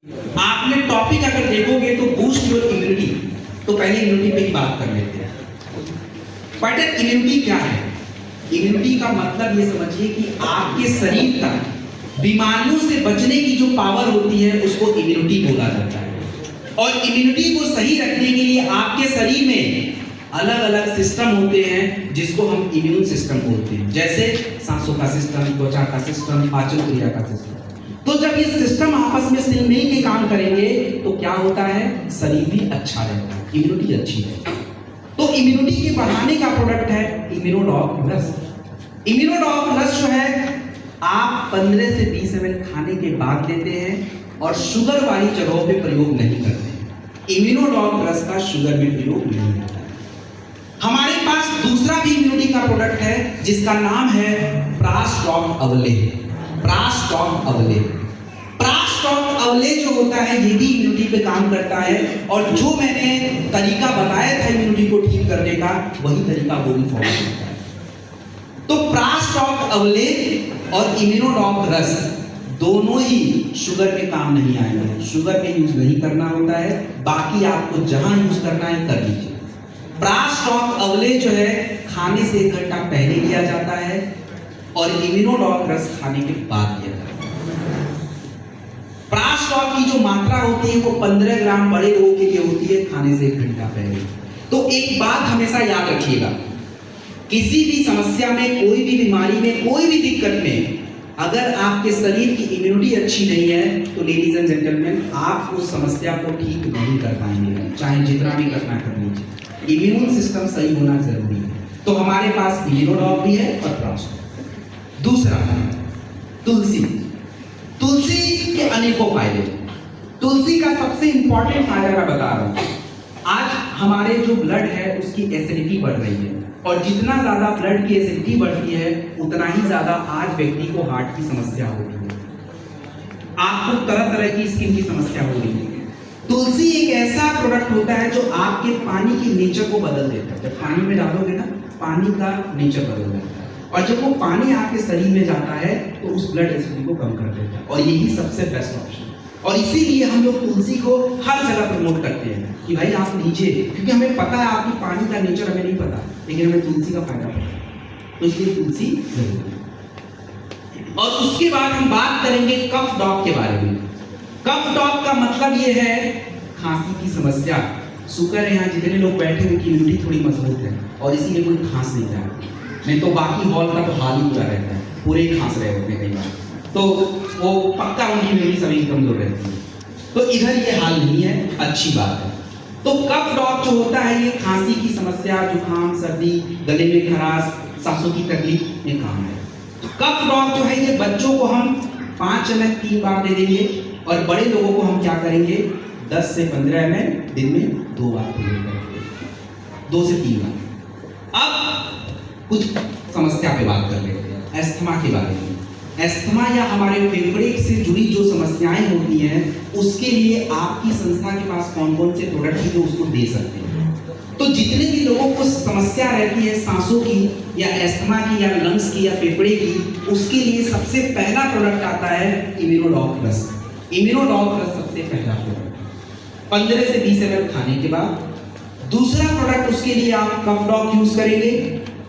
आपने टॉपिक अगर देखोगे तो बूस्ट योर इम्यूनिटी, तो पहले इम्यूनिटी पे ही बात कर लेते हैं। बट इम्यूनिटी क्या है? इम्यूनिटी का मतलब ये समझिए कि आपके शरीर का बीमारियों से बचने की जो पावर होती है उसको इम्यूनिटी बोला जाता है। और इम्यूनिटी को सही रखने के लिए आपके शरीर में अलग अलग सिस्टम होते हैं जिसको हम इम्यून सिस्टम बोलते हैं, जैसे सांसों का सिस्टम, त्वचा का सिस्टम, पाचन क्रिया का सिस्टम। तो जब ये सिस्टम आपस में सिल मिल के काम करेंगे तो क्या होता है? शरीर भी अच्छा रहता है, इम्यूनिटी अच्छी है। तो इम्यूनिटी के बढ़ाने का प्रोडक्ट है इम्यूनोडॉग प्लस। इम्यूनोडॉग प्लस जो है आप 15 से 20 ml खाने के बाद लेते हैं और शुगर वाली जगहों पे प्रयोग नहीं करते। इम्यूनोडॉग प्लस का शुगर में प्रयोग नहीं होता है। हमारे पास दूसरा भी इम्यूनिटी का प्रोडक्ट है जिसका नाम है प्रास्टॉक अवले। प्रास्टॉक अवले, प्रास्टॉक अवले जो होता है ये भी इम्यूनिटी पे काम करता है। और जो मैंने तरीका बताया था इम्यूनिटी को ठीक करने का, वही तरीका वो भी फॉलो करता है। तो प्रास्टॉक अवले और इम्यूनोडॉग रस दोनों ही शुगर में काम नहीं आएंगे, शुगर में यूज नहीं करना होता है। बाकी आपको जहां यूज करना है कर लीजिए। प्रास्टॉक अवले जो है खाने से 1 घंटा पहले लिया जाता है और इम्यूनोडॉग रस खाने के बाद लिया जाता है। प्रास्टॉक की जो मात्रा होती है वो 15 ग्राम बड़े लोगों के लिए होती है खाने से 1 घंटा पहले। तो एक बात हमेशा याद रखिएगा, किसी भी समस्या में, कोई भी बीमारी में, कोई भी दिक्कत में अगर आपके शरीर की इम्यूनिटी अच्छी नहीं है तो लेडीज एंड जेंटलमैन आप उस समस्या को ठीक नहीं कर पाएंगे, चाहे जितना भी करना कर लीजिए। इम्यून सिस्टम सही होना जरूरी है। तो हमारे पास इम्यूनोडॉग भी है और प्रास्टॉक। दूसरा तुलसी। तुलसी के अनेकों फायदे। तुलसी का सबसे इंपॉर्टेंट फायदा मैं बता रहा हूं। आज हमारे जो ब्लड है उसकी एसिडिटी बढ़ रही है और जितना ज्यादा ब्लड की एसिडिटी बढ़ती है उतना ही ज्यादा आज व्यक्ति को हार्ट की समस्या हो रही है, आपको तरह तरह की स्किन की समस्या हो रही है। तुलसी एक ऐसा प्रोडक्ट होता है जो आपके पानी की नेचर को बदल देता है। जब पानी में डालोगे ना, पानी का नेचर बदल जाता है और जब वो पानी आपके शरीर में जाता है तो उस ब्लड एसिडिटी को कम कर देता है और यही सबसे बेस्ट ऑप्शन। और इसीलिए हम लोग तुलसी को हर जगह प्रमोट करते हैं कि भाई आप लीजिए, क्योंकि हमें पता है आपकी पानी का नेचर हमें नहीं पता, लेकिन हमें तुलसी का फायदा पता है, तो इसलिए तुलसी जरूरी है। और उसके बाद हम बात करेंगे कफ डॉग के बारे में। कफ डॉग का मतलब ये है खांसी की समस्या। शुक्र है यहाँ जितने लोग बैठे उनकी इम्यूनिटी थोड़ी मजबूत है और इसीलिए कोई खांस नहीं रहा है, नहीं तो बाकी हॉल का तो हाल ही बुरा रहता है, पूरे ही खांस रहे होते हैं कई बार, तो वो पक्का उनकी इम्यूनिटी सभी कमजोर रहती है। तो इधर ये हाल नहीं है, अच्छी बात है। तो कफ डॉग जो होता है ये खांसी की समस्या, जुकाम, सर्दी, गले में खराश, सांसों की तकलीफ में काम है। कफ डॉग जो है ये बच्चों को हम 5 ml 3 बार दे देंगे और बड़े लोगों को हम क्या करेंगे 10 से 15 ml दिन में 2 बार देंगे, 2 से 3 बार। अब कुछ समस्या पे बात कर लेते हैं, एस्थमा के बारे में। एस्थमा या हमारे फेफड़े से जुड़ी जो समस्याएं होती हैं उसके लिए आपकी संस्था के पास कौन कौन से प्रोडक्ट हैं जो उसको दे सकते हैं। तो जितने भी लोगों को समस्या रहती है सांसों की या एस्थमा की या लंग्स की या फेफड़े की, उसके लिए सबसे पहला प्रोडक्ट आता है इम्यूनोडॉग प्लस। इम्यूनोडॉग प्लस सबसे पहला प्रोडक्ट 15 से 20 ml खाने के बाद। दूसरा प्रोडक्ट उसके लिए आप कफ डॉग यूज करेंगे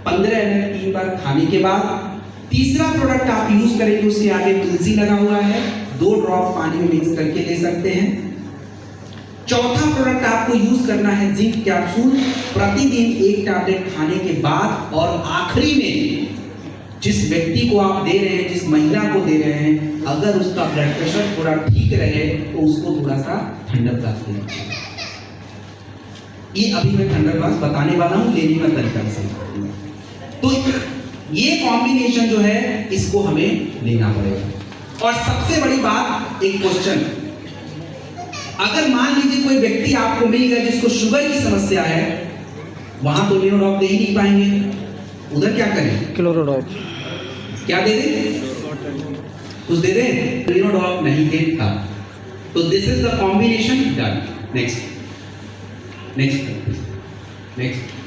15 ml 3 बार खाने के बाद। तीसरा प्रोडक्ट आप यूज करेंगे, उसके आगे तुलसी लगा हुआ है, 2 ड्रॉप पानी में मिक्स करके ले सकते हैं। चौथा प्रोडक्ट आपको यूज करना है जिंक कैप्सूल, प्रतिदिन 1 टैबलेट खाने के बाद। और आखिरी में जिस व्यक्ति को आप दे रहे हैं, जिस महिला को दे रहे हैं, अगर उसका ब्लड प्रेशर थोड़ा ठीक रहे तो उसको थोड़ा सा ठंडक ग्लास देना चाहिए। ये अभी मैं ठंडक ग्लास बताने वाला हूं, लेने का तरीका से। तो ये कॉम्बिनेशन जो है इसको हमें लेना पड़ेगा। और सबसे बड़ी बात, एक क्वेश्चन, अगर मान लीजिए कोई व्यक्ति आपको मिल गया जिसको शुगर की समस्या है, वहां तो इम्यूनोडॉग दे ही नहीं पाएंगे, उधर क्या करें? क्लोरोडॉग। क्या दे दें? कुछ दे दें? इम्यूनोडॉग नहीं देता। तो this is the combination done. Next next next